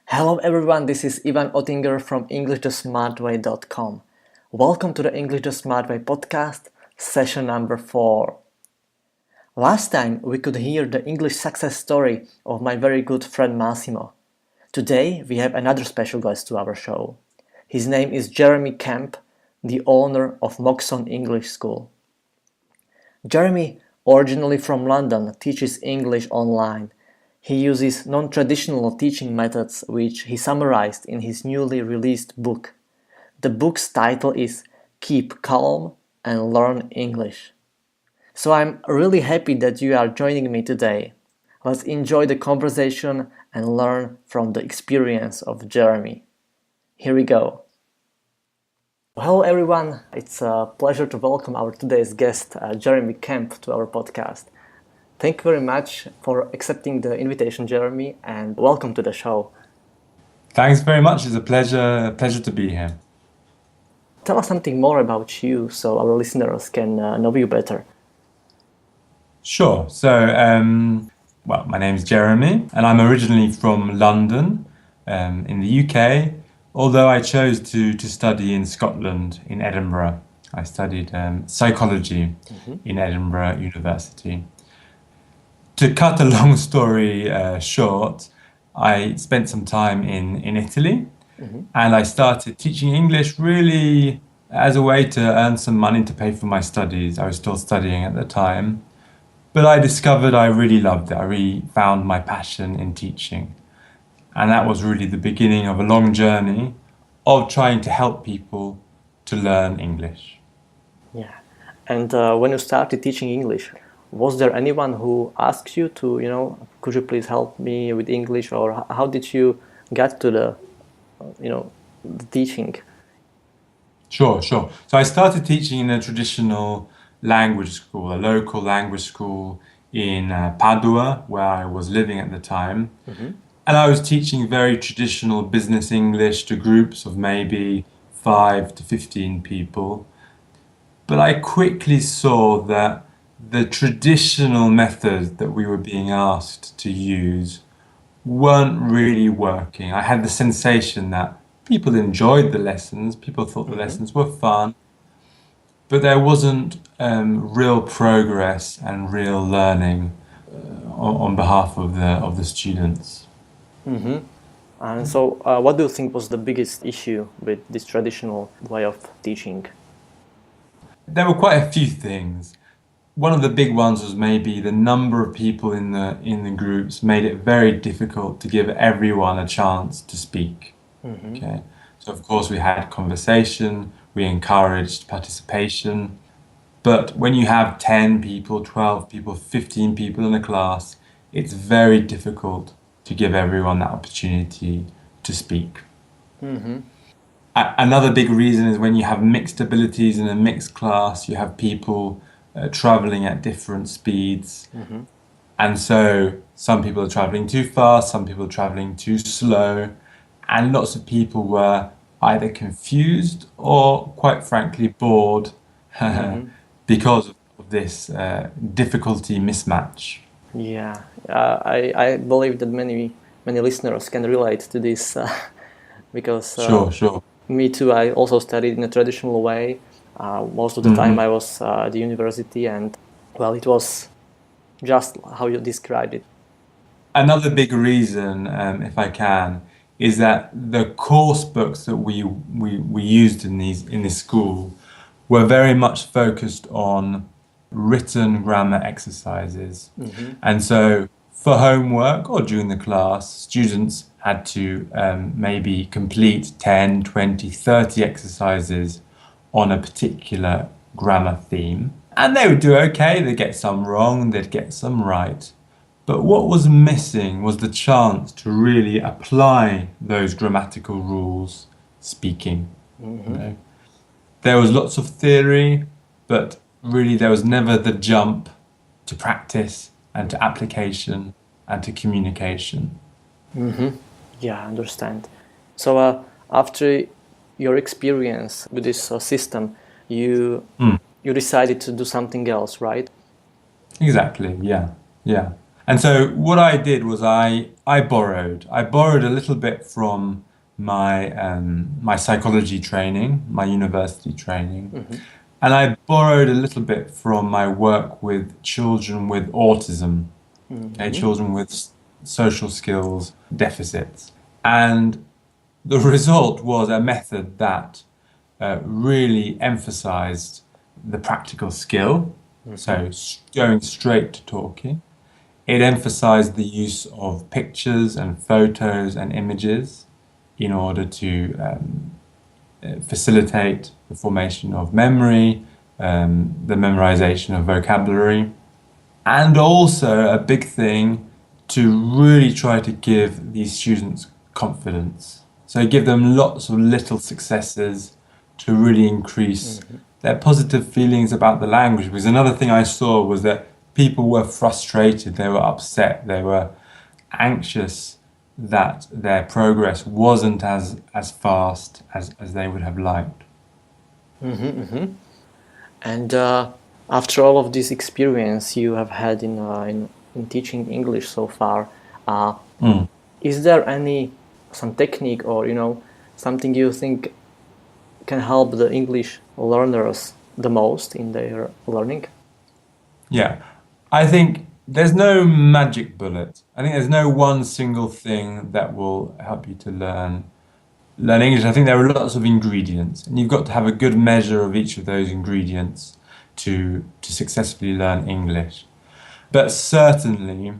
Hello everyone, this is Ivan Ottinger from EnglishTheSmartWay.com. Welcome to the English the Smart Way podcast, session number 4. Last time we could hear the English success story of my very good friend Massimo. Today we have another special guest to our show. His name is Jeremy Kemp, the owner of Moxon English School. Jeremy, originally from London, teaches English online. He uses non-traditional teaching methods which he summarized in his newly released book. The book's title is Keep Calm and Learn English. So I'm really happy that you are joining me today. Let's enjoy the conversation and learn from the experience of Jeremy. Here we go. Hello everyone, it's a pleasure to welcome our today's guest, Jeremy Kemp, to our podcast. Thank you very much for accepting the invitation, Jeremy, and welcome to the show. Thanks very much. It's a pleasure to be here. Tell us something more about you so our listeners can know you better. Sure. My name is Jeremy, and I'm originally from London, in the UK, although I chose to study in Scotland, in Edinburgh. I studied psychology in Edinburgh University. To cut a long story short, I spent some time in Italy, and I started teaching English really as a way to earn some money to pay for my studies. I was still studying at the time, but I discovered I really loved it. I really found my passion in teaching, and that was really the beginning of a long journey of trying to help people to learn English. Yeah. And when you started teaching English, was there anyone who asked you to, could you please help me with English, or how did you get to the teaching? Sure. So I started teaching in a traditional language school, a local language school in Padua, where I was living at the time. And I was teaching very traditional business English to groups of maybe 5 to 15 people. But I quickly saw that the traditional methods that we were being asked to use weren't really working. I had the sensation that people enjoyed the lessons, people thought the lessons were fun, but there wasn't real progress and real learning on behalf of the students. And so what do you think was the biggest issue with this traditional way of teaching? There were quite a few things. One of the big ones was maybe the number of people in the groups made it very difficult to give everyone a chance to speak. Okay, so of course we had conversation, we encouraged participation, but when you have 10 people, 12 people, 15 people in a class, it's very difficult to give everyone that opportunity to speak. Another big reason is when you have mixed abilities in a mixed class, you have people traveling at different speeds. And so some people are traveling too fast, some people are traveling too slow, and lots of people were either confused or, quite frankly, bored because of this difficulty mismatch. Yeah, I believe that many listeners can relate to this because Sure. me too. I also studied in a traditional way. Most of the time I was at the university, and well, it was just how you described it. Another big reason, if I can, is that the course books that we used in this school were very much focused on written grammar exercises. And so for homework or during the class, students had to maybe complete 10, 20, 30 exercises on a particular grammar theme. And they would do okay, they'd get some wrong, they'd get some right. But what was missing was the chance to really apply those grammatical rules speaking. There was lots of theory, but really there was never the jump to practice and to application and to communication. Yeah, I understand. So after your experience with this system, you decided to do something else, right? Exactly, yeah. And so what I did was I borrowed a little bit from my psychology training, my university training, Mm-hmm. and I borrowed a little bit from my work with children with autism, okay, Mm-hmm. children with social skills deficits. And the result was a method that really emphasized the practical skill, Mm-hmm. so going straight to talking. It emphasized the use of pictures and photos and images in order to facilitate the formation of memory, the memorization of vocabulary, and also a big thing to really try to give these students confidence. So give them lots of little successes to really increase Mm-hmm. their positive feelings about the language. Because another thing I saw was that people were frustrated, they were upset, they were anxious that their progress wasn't as fast as they would have liked. Mm-hmm. Mm-hmm. And after all of this experience you have had in teaching English so far, uh, Mm. is there any some technique or something you think can help the English learners the most in their learning? Yeah, I think there's no magic bullet. I think there's no one single thing that will help you to learn English. I think there are lots of ingredients, and you've got to have a good measure of each of those ingredients to successfully learn English. But certainly,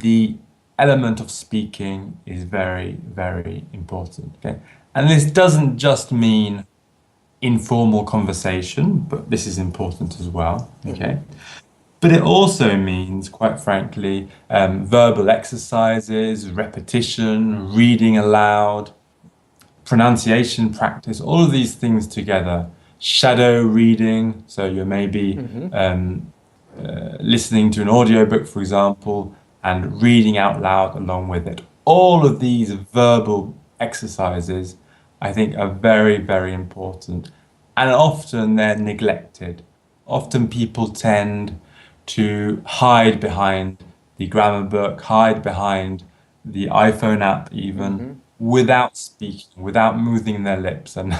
the element of speaking is very, very important. Okay, and this doesn't just mean informal conversation, but this is important as well. Mm-hmm. Okay. But it also means, quite frankly, verbal exercises, repetition, reading aloud, pronunciation practice, all of these things together. Shadow reading, so you're maybe Mm-hmm. listening to an audiobook, for example, and reading out loud along with it. All of these verbal exercises, I think, are very, very important. And often they're neglected. Often people tend to hide behind the grammar book, hide behind the iPhone app even, Mm-hmm. without speaking, without moving their lips and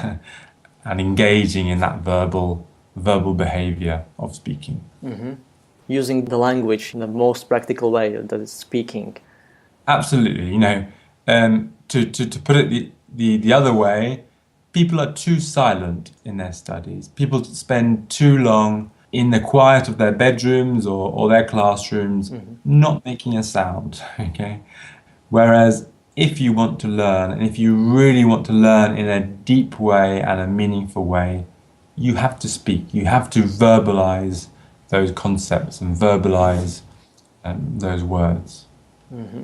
and engaging in that verbal behavior of speaking. Mm-hmm. Using the language in the most practical way, that is speaking. Absolutely, to put it the other way, people are too silent in their studies. People spend too long in the quiet of their bedrooms or their classrooms, Mm-hmm. not making a sound. Okay, whereas if you want to learn, and if you really want to learn in a deep way and a meaningful way, you have to speak. You have to verbalize those concepts and verbalize those words. Mm-hmm.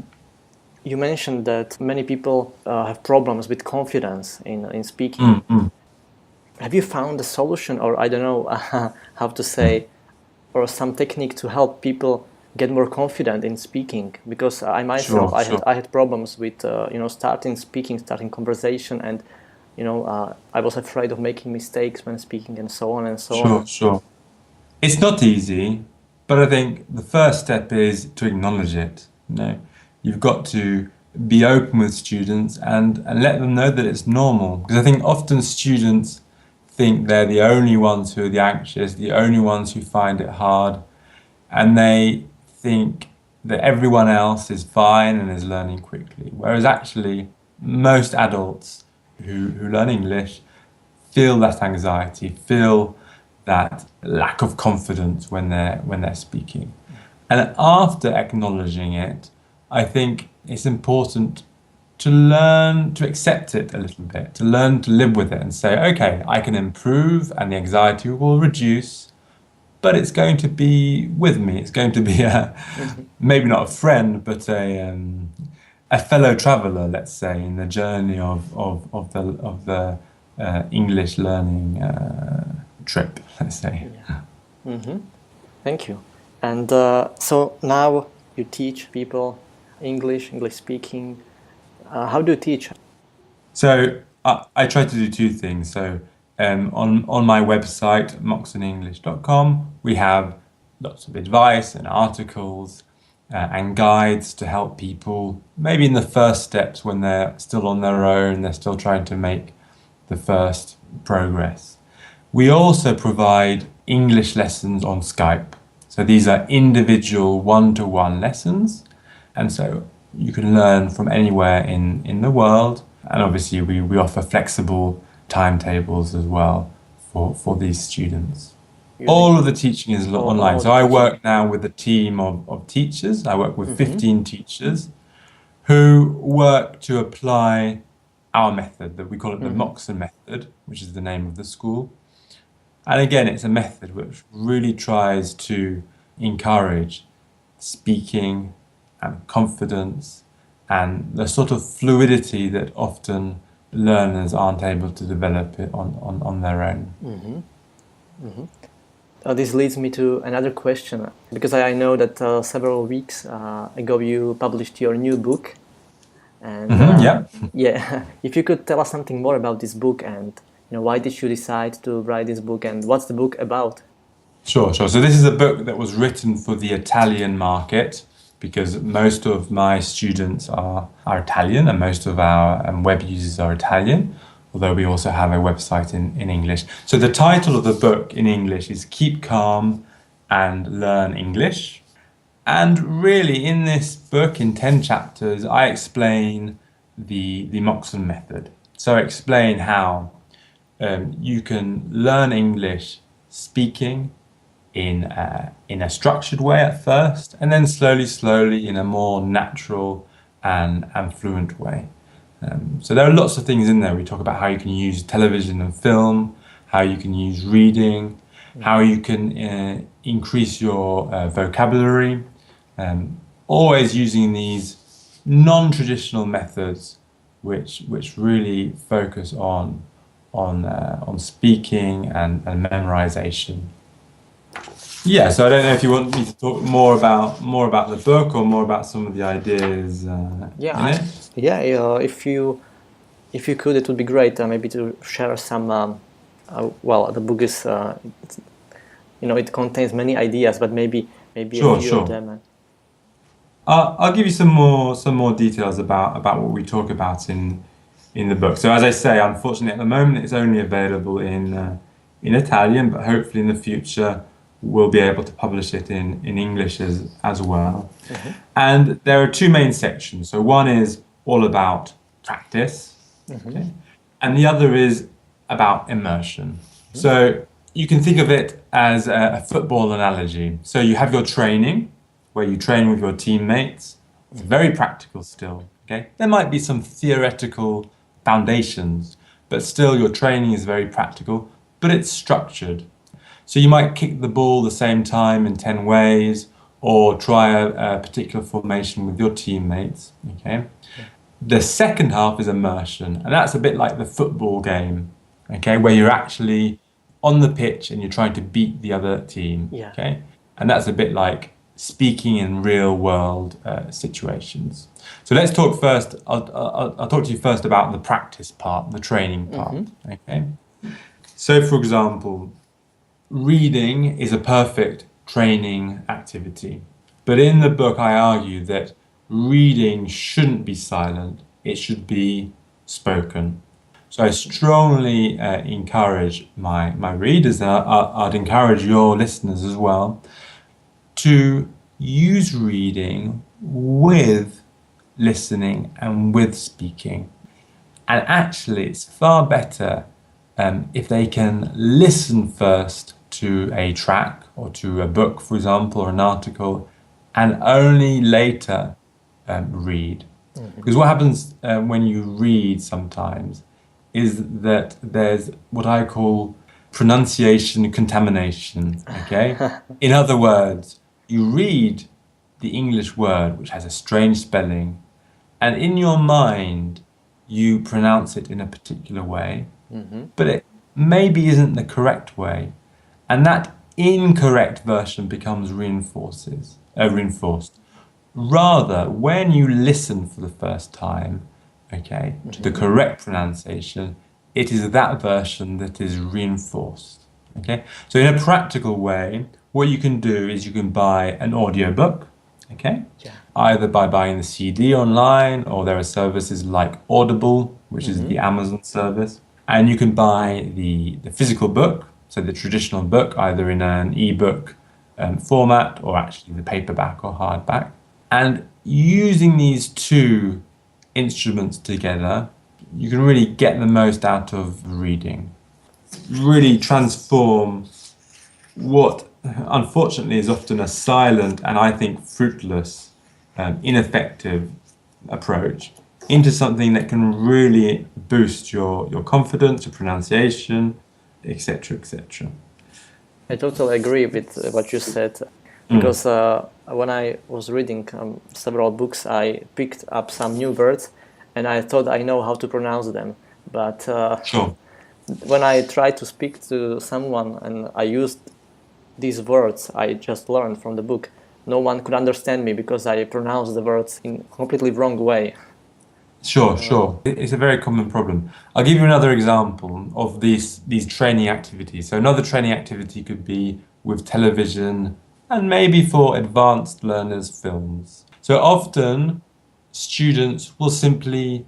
You mentioned that many people have problems with confidence in speaking. Mm, mm, Have you found a solution, or I don't know how to mm. say, or some technique to help people get more confident in speaking? Because I myself, Sure, I had sure, I had problems with starting speaking, starting conversation, and I was afraid of making mistakes when speaking, and so on and so sure, on. sure. It's not easy, but I think the first step is to acknowledge it. You've got to be open with students and let them know that it's normal. Because I think often students think they're the only ones who are the anxious, the only ones who find it hard, and they think that everyone else is fine and is learning quickly. Whereas actually, most adults who learn English feel that anxiety, feel that lack of confidence when they're speaking. And after acknowledging it, I think it's important to learn to accept it a little bit, to learn to live with it and say, okay, I can improve and the anxiety will reduce, but it's going to be with me. It's going to be Mm-hmm. maybe not a friend, but a fellow traveler, let's say, in the journey of the English learning trip, let's say. Yeah. Mm-hmm. Thank you. And so now you teach people English speaking. How do you teach? So I try to do two things. So on my website, moxonenglish.com, we have lots of advice and articles. and guides to help people, maybe in the first steps when they're still on their own, they're still trying to make the first progress. We also provide English lessons on Skype. So these are individual one-to-one lessons. And so you can learn from anywhere in the world. And obviously we offer flexible timetables as well for these students. All of the teaching is online. So I work now with a team of teachers. I work with 15 teachers who work to apply our method, that we call it the Moxon method, which is the name of the school. And again, it's a method which really tries to encourage speaking and confidence and the sort of fluidity that often learners aren't able to develop it on their own. This leads me to another question, because I know that several weeks ago you published your new book. And yeah, if you could tell us something more about this book, and why did you decide to write this book, and what's the book about? Sure. So this is a book that was written for the Italian market, because most of my students are Italian and most of our web users are Italian, although we also have a website in English. So the title of the book in English is Keep Calm and Learn English. And really, in this book, in 10 chapters, I explain the Moxon method. So I explain how you can learn English speaking in a structured way at first, and then slowly in a more natural and fluent way. So there are lots of things in there. We talk about how you can use television and film, how you can use reading, how you can increase your vocabulary, always using these non-traditional methods which really focus on speaking and memorization. Yeah, so I don't know if you want me to talk more about the book or more about some of the ideas in it. If you could, it would be great. Maybe to share some. The book is it contains many ideas, but maybe a few of them. I'll give you some more details about what we talk about in the book. So as I say, unfortunately at the moment it's only available in Italian, but hopefully in the future we'll be able to publish it in English as well. And there are two main sections. So one is all about practice, okay? And the other is about immersion. So you can think of it as a football analogy. So you have your training, where you train with your teammates. It's very practical still, okay? There might be some theoretical foundations, but still your training is very practical, but it's structured. So you might kick the ball the same time in 10 ways, or try a particular formation with your teammates, okay? The second half is immersion, and that's a bit like the football game, okay? Where you're actually on the pitch and you're trying to beat the other team, okay? And that's a bit like speaking in real world situations. So let's talk first, I'll talk to you first about the practice part, the training part, okay? So for example, reading is a perfect training activity. But in the book, I argue that reading shouldn't be silent, it should be spoken. So I strongly encourage my readers, and I'd encourage your listeners as well, to use reading with listening and with speaking. And actually, it's far better if they can listen first to a track or to a book, for example, or an article, and only later read. Because what happens when you read sometimes is that there's what I call pronunciation contamination, okay? In other words, you read the English word, which has a strange spelling, and in your mind, you pronounce it in a particular way, but it maybe isn't the correct way. And that incorrect version becomes reinforced. Rather, when you listen for the first time, okay, to the correct pronunciation, it is that version that is reinforced, okay? So in a practical way, what you can do is you can buy an audiobook, Okay? Yeah. Either by buying the CD online, or there are services like Audible, which is the Amazon service. And you can buy the physical book, so the traditional book, either in an ebook format or actually the paperback or hardback. And using these two instruments together, you can really get the most out of reading. Really transform what unfortunately is often a silent and I think fruitless, ineffective approach into something that can really boost your confidence, your pronunciation, etc., etc. I totally agree with what you said, because when I was reading several books, I picked up some new words, and I thought I know how to pronounce them. But Sure. when I tried to speak to someone and I used these words I just learned from the book, no one could understand me because I pronounced the words in a completely wrong way. Sure, sure. It's a very common problem. I'll give you another example of these training activities. So another training activity could be with television and maybe for advanced learners, films. So often students will simply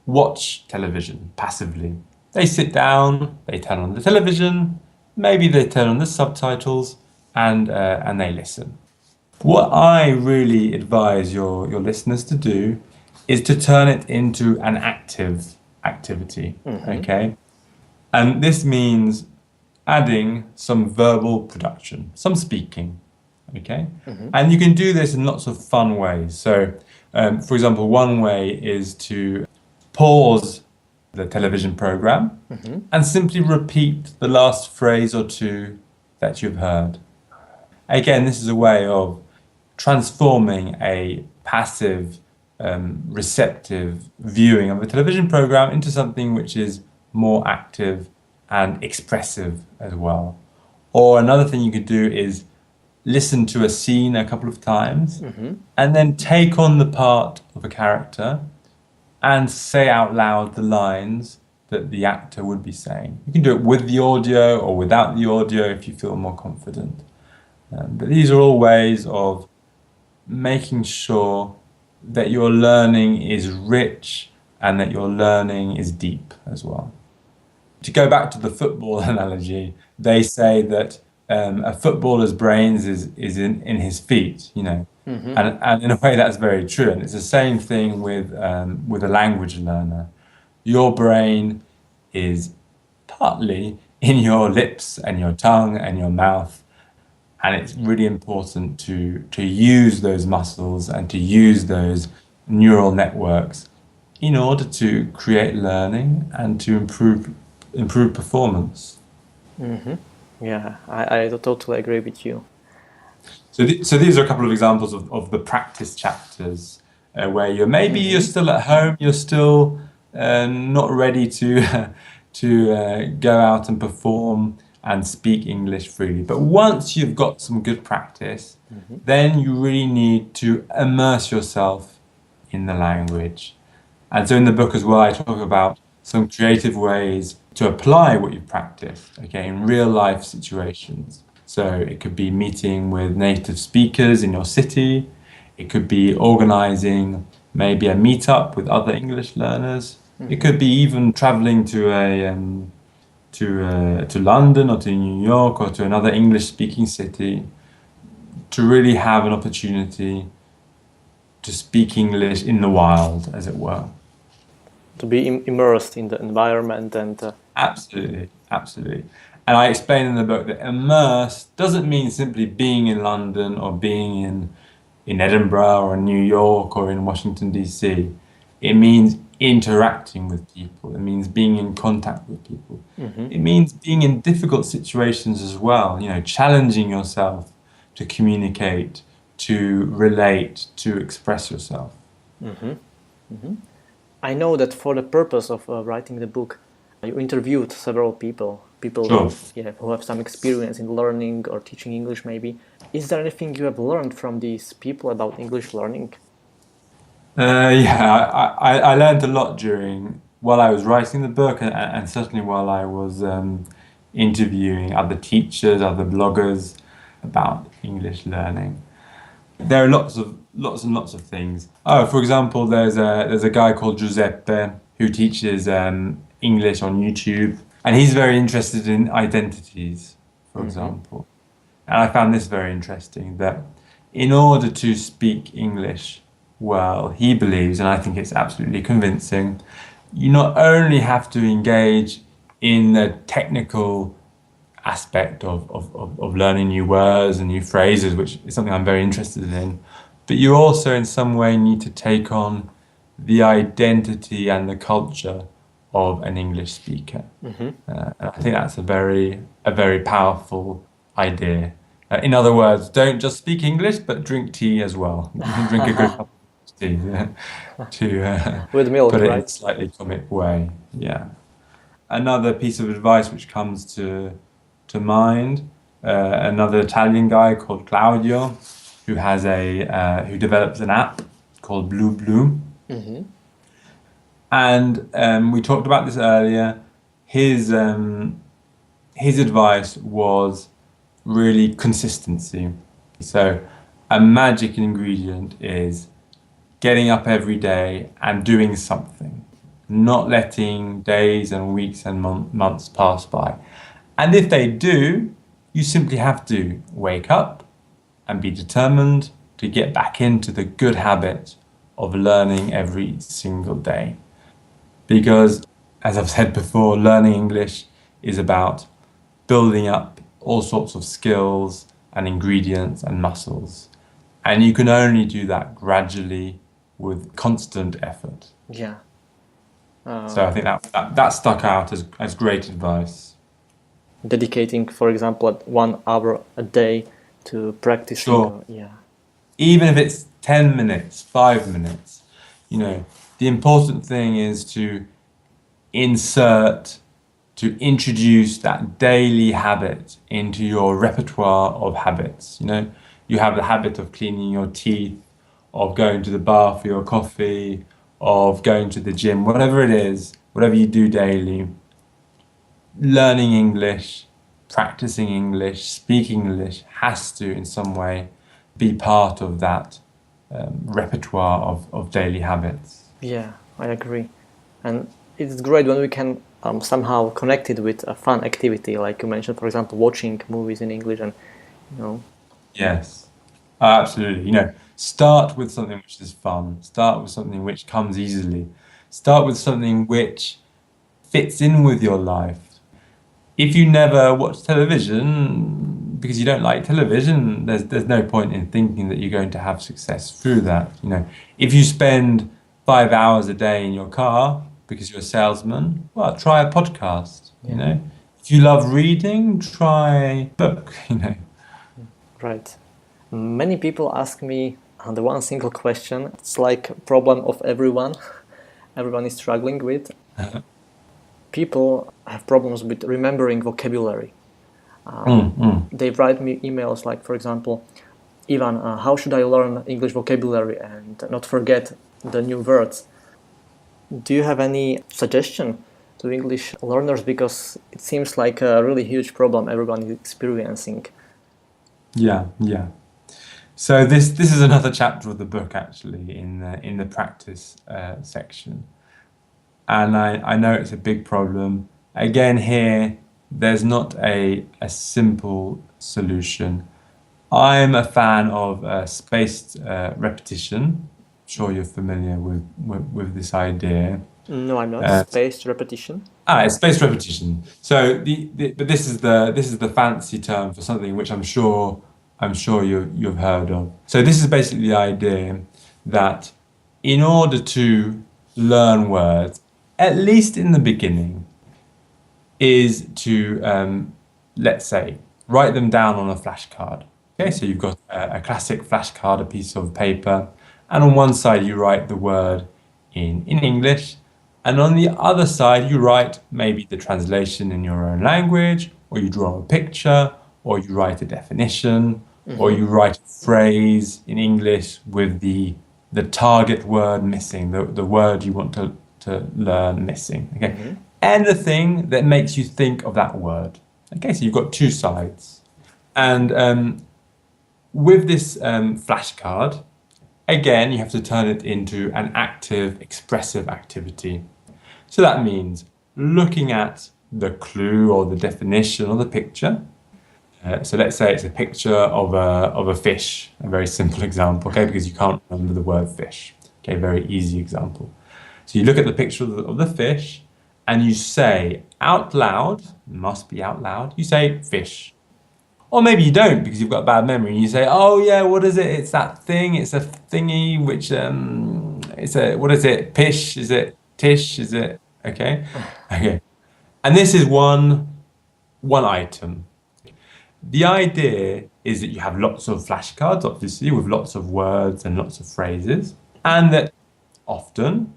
watch television passively. They sit down, they turn on the television, maybe they turn on the subtitles, and they listen. What I really advise your listeners to do is to turn it into an active activity, okay? And this means adding some verbal production, some speaking, okay? And you can do this in lots of fun ways. So, for example, one way is to pause the television program and simply repeat the last phrase or two that you've heard. Again, this is a way of transforming a passive, receptive viewing of a television program into something which is more active and expressive as well. Or another thing you could do is listen to a scene a couple of times and then take on the part of a character and say out loud the lines that the actor would be saying. You can do it with the audio or without the audio if you feel more confident. But these are all ways of making sure that your learning is rich and that your learning is deep as well. To go back to the football analogy, they say that a footballer's brains is in his feet, you know. And in a way that's very true. And it's the same thing with a language learner. Your brain is partly in your lips and your tongue and your mouth. And it's really important to use those muscles and to use those neural networks in order to create learning and to improve performance. Yeah, I totally agree with you. So these are a couple of examples of the practice chapters where you're still at home, you're still not ready to to go out and perform and speak English freely. But once you've got some good practice, then you really need to immerse yourself in the language. And so in the book as well, I talk about some creative ways to apply what you've practiced, okay, in real life situations. So it could be meeting with native speakers in your city. It could be organizing maybe a meetup with other English learners. It could be even traveling to London or to New York or to another English-speaking city to really have an opportunity to speak English in the wild, as it were. To be immersed in the environment and Absolutely, absolutely. And I explain in the book that immerse doesn't mean simply being in London or being in Edinburgh or in New York or in Washington, D.C. It means interacting with people. It means being in contact with people. It means being in difficult situations as well, you know, challenging yourself to communicate, to relate, to express yourself. I know that for the purpose of writing the book, you interviewed several people Sure. who have some experience in learning or teaching English maybe. Is there anything you have learned from these people about English learning? Yeah, I learned a lot while I was writing the book and certainly while I was interviewing other teachers, other bloggers about English learning. There are lots and lots of things. Oh, for example, there's a guy called Giuseppe who teaches English on YouTube, and he's very interested in identities, for example. And I found this very interesting, that in order to speak English well, he believes, and I think it's absolutely convincing, you not only have to engage in the technical aspect of learning new words and new phrases, which is something I'm very interested in, but you also in some way need to take on the identity and the culture of an English speaker. And I think that's a very powerful idea. In other words, don't just speak English, but drink tea as well. Drink a good cup of tea, to With milk, put it in a right? slightly comic way. Yeah. Another piece of advice which comes to mind, another Italian guy called Claudio, who develops an app called Blue Blue. And we talked about this earlier. His advice was really consistency. So a magic ingredient is getting up every day and doing something, not letting days and weeks and months pass by. And if they do, you simply have to wake up and be determined to get back into the good habit of learning every single day. Because, as I've said before, learning English is about building up all sorts of skills and ingredients and muscles. And you can only do that gradually with constant effort. Yeah. So I think that stuck out as great advice. Dedicating, for example, 1 hour a day to practicing. Sure. Yeah. Even if it's 10 minutes, 5 minutes, the important thing is to introduce that daily habit into your repertoire of habits. You have the habit of cleaning your teeth, of going to the bar for your coffee, of going to the gym, whatever it is, whatever you do daily. Learning English, practicing English, speaking English has to, in some way, be part of that repertoire of daily habits. Yeah, I agree. And it's great when we can somehow connect it with a fun activity, like you mentioned, for example, watching movies in English and, Yes, absolutely. Start with something which is fun. Start with something which comes easily. Start with something which fits in with your life. If you never watch television because you don't like television, there's no point in thinking that you're going to have success through that. If you spend 5 hours a day in your car because you're a salesman, well, try a podcast. If you love reading, try a book. Right. Many people ask me the one single question. It's like a problem of everyone. Everyone is struggling with. People have problems with remembering vocabulary. They write me emails like, for example, Ivan, how should I learn English vocabulary and not forget the new words? Do you have any suggestion to English learners? Because it seems like a really huge problem everyone is experiencing. Yeah. So this is another chapter of the book, actually, in the practice section. And I know it's a big problem. Again, here, there's not a simple solution. I'm a fan of spaced repetition. I'm sure you're familiar with this idea. No, I'm not. Spaced repetition. It's spaced repetition. So but this is the fancy term for something which I'm sure you've heard of. So this is basically the idea that in order to learn words, at least in the beginning, is to, let's say, write them down on a flashcard. Okay, so you've got a classic flashcard, a piece of paper, and on one side you write the word in English, and on the other side you write maybe the translation in your own language, or you draw a picture, or you write a definition, or you write a phrase in English with the target word missing, the word you want to learn missing. Okay, anything that makes you think of that word. Okay, so you've got two sides, and with this flashcard, again, you have to turn it into an active, expressive activity. So that means looking at the clue or the definition or the picture. So let's say it's a picture of a fish, a very simple example, okay, because you can't remember the word fish. Okay, very easy example. So you look at the picture of the fish and you say out loud, must be out loud, you say fish. Or maybe you don't because you've got a bad memory and you say, oh yeah, what is it? It's that thing, it's a thingy which, what is it? Pish, is it tish, is it, okay? Okay. And this is one item. The idea is that you have lots of flashcards, obviously, with lots of words and lots of phrases, and that often,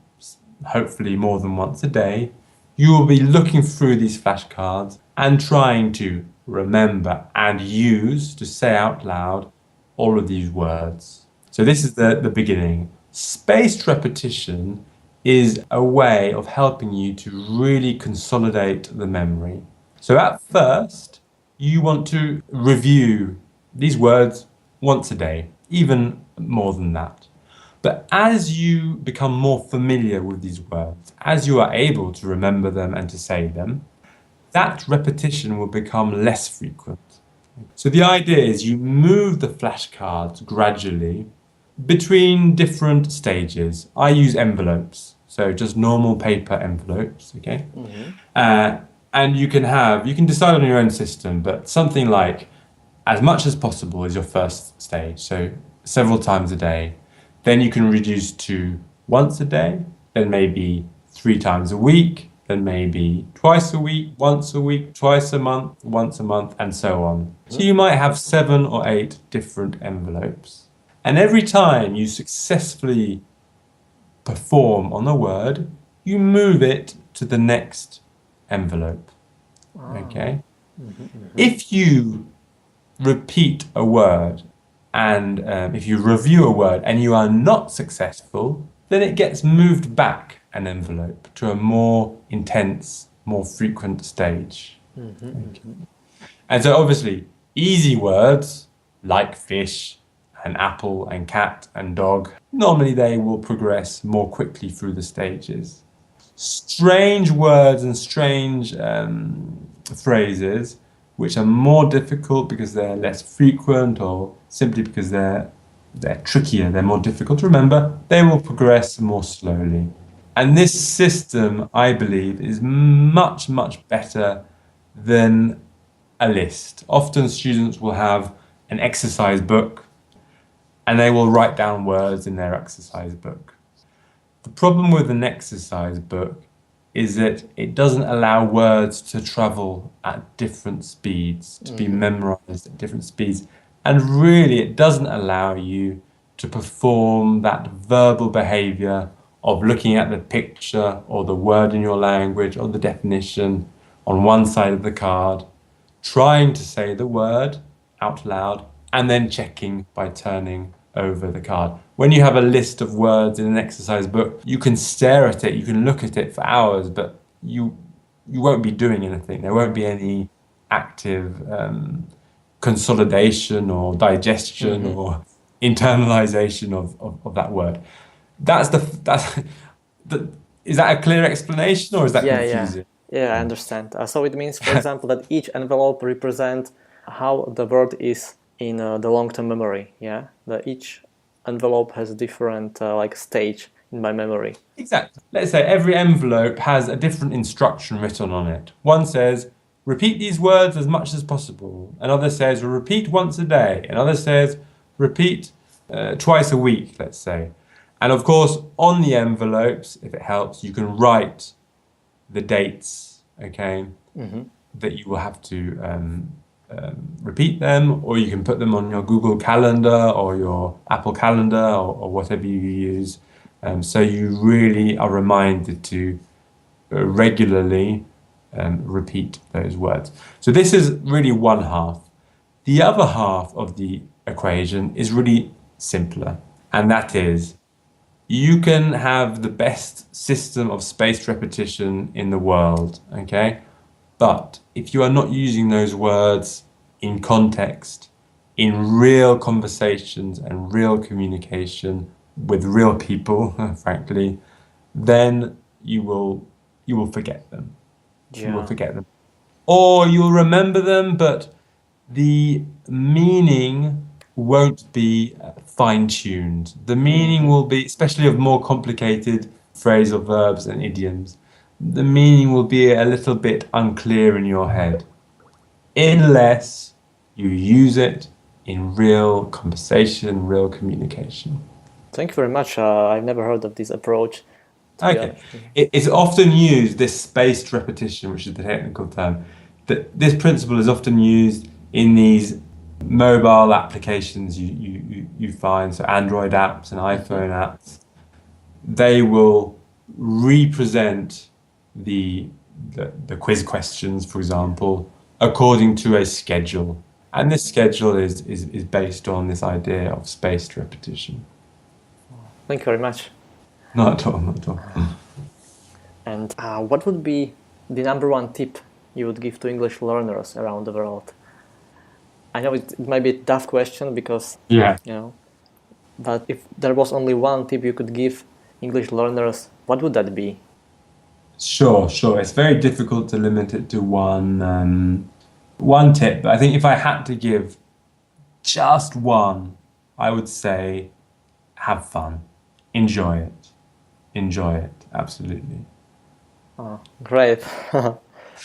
hopefully more than once a day, you will be looking through these flashcards and trying to remember and use to say out loud all of these words. So this is the beginning. Spaced repetition is a way of helping you to really consolidate the memory. So at first, you want to review these words once a day, even more than that. But as you become more familiar with these words, as you are able to remember them and to say them, that repetition will become less frequent. So the idea is you move the flashcards gradually between different stages. I use envelopes, so just normal paper envelopes, okay? And you can decide on your own system, but something like as much as possible is your first stage. So several times a day. Then you can reduce to once a day, then maybe 3 times a week, then maybe twice a week, once a week, twice a month, once a month, and so on. So you might have 7 or 8 different envelopes. And every time you successfully perform on a word, you move it to the next envelope. Okay? If you repeat a word and if you review a word and you are not successful, then it gets moved back an envelope to a more intense, more frequent stage. Okay. And so obviously, easy words like fish and apple and cat and dog, normally they will progress more quickly through the stages. Strange words and strange phrases, which are more difficult because they're less frequent or simply because they're trickier, they're more difficult to remember, they will progress more slowly. And this system, I believe, is much, much better than a list. Often students will have an exercise book and they will write down words in their exercise book. The problem with an exercise book is that it doesn't allow words to travel at different speeds, to be memorized at different speeds. And really, it doesn't allow you to perform that verbal behavior of looking at the picture or the word in your language or the definition on one side of the card, trying to say the word out loud, and then checking by turning over the card. When you have a list of words in an exercise book, you can stare at it, you can look at it for hours, but you won't be doing anything. There won't be any active consolidation or digestion or internalization of that word. Is that a clear explanation or is that confusing? Yeah, I understand. So it means, for example, that each envelope represents how the word is in the long-term memory. Yeah, each envelope has a different stage in my memory. Exactly. Let's say every envelope has a different instruction written on it. One says, repeat these words as much as possible. Another says, repeat once a day. Another says, repeat twice a week, let's say. And of course, on the envelopes, if it helps, you can write the dates, okay, that you will have to repeat them, or you can put them on your Google Calendar or your Apple Calendar or whatever you use. So you really are reminded to regularly repeat those words. So this is really one half. The other half of the equation is really simpler, and that is you can have the best system of spaced repetition in the world, okay? But if you are not using those words in context, in real conversations and real communication with real people, frankly, then you will forget them. You will Yeah. forget them. Or you'll remember them, but the meaning won't be fine-tuned. The meaning Hmm. will be, especially of more complicated phrasal verbs and idioms, the meaning will be a little bit unclear in your head, unless you use it in real conversation, real communication. Thank you very much. I've never heard of this approach, to be Okay. honest. It's often used, this spaced repetition, which is the technical term, that this principle is often used in these mobile applications you find, so Android apps and Hmm. iPhone apps. They will represent the, the quiz questions, for example, according to a schedule. And this schedule is based on this idea of spaced repetition. Thank you very much. Not at all, not at all. And what would be the number one tip you would give to English learners around the world? I know it might be a tough question because, Yeah. you know, but if there was only one tip you could give English learners, what would that be? Sure, sure. It's very difficult to limit it to one tip, but I think if I had to give just one, I would say have fun, enjoy it, enjoy it, absolutely. Oh, great.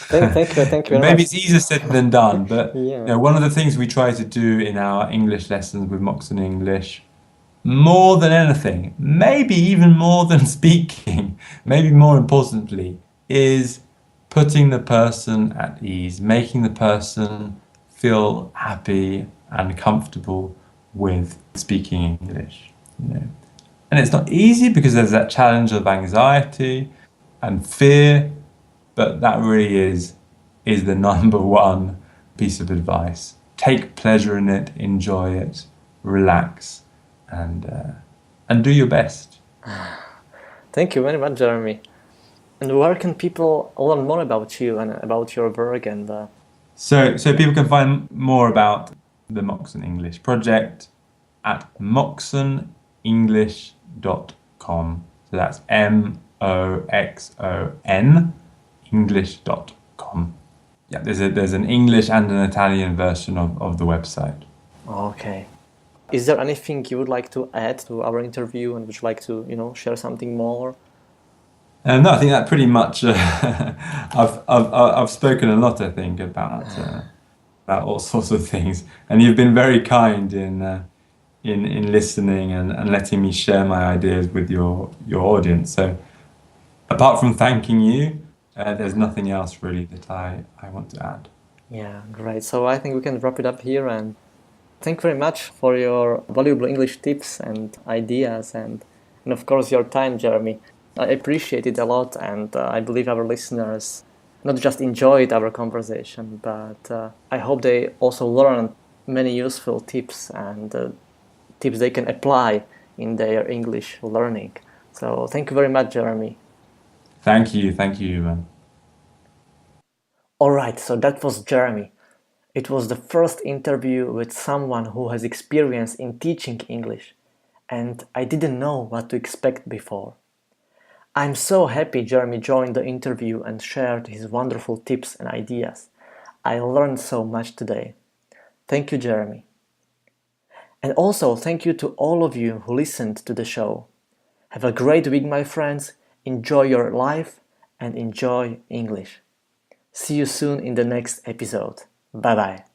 Thank you very Maybe much. it's easier said than done, but Yeah. one of the things we try to do in our English lessons with Moxon English, more than anything, maybe even more than speaking, maybe more importantly, is putting the person at ease, making the person feel happy and comfortable with speaking English. And it's not easy because there's that challenge of anxiety and fear, but that really is the number one piece of advice. Take pleasure in it, enjoy it, relax, and do your best. Thank you very much, Jeremy. And where can people learn more about you and about your work? And So people can find more about the Moxon English project at moxonenglish.com. So that's Moxon English.com. Yeah, there's an English and an Italian version of the website. okay. Is there anything you would like to add to our interview, and would you like to, share something more? No, I think that pretty much. I've spoken a lot, I think, about all sorts of things, and you've been very kind in listening and letting me share my ideas with your audience. So, apart from thanking you, there's nothing else really that I want to add. Yeah, great. So I think we can wrap it up here, and thank you very much for your valuable English tips and ideas, and of course your time, Jeremy. I appreciate it a lot, and I believe our listeners not just enjoyed our conversation, but I hope they also learned many useful tips and tips they can apply in their English learning. So thank you very much, Jeremy. Thank you, man. Alright, so that was Jeremy. It was the first interview with someone who has experience in teaching English, and I didn't know what to expect before. I'm so happy Jeremy joined the interview and shared his wonderful tips and ideas. I learned so much today. Thank you, Jeremy. And also thank you to all of you who listened to the show. Have a great week, my friends. Enjoy your life and enjoy English. See you soon in the next episode. Bye bye.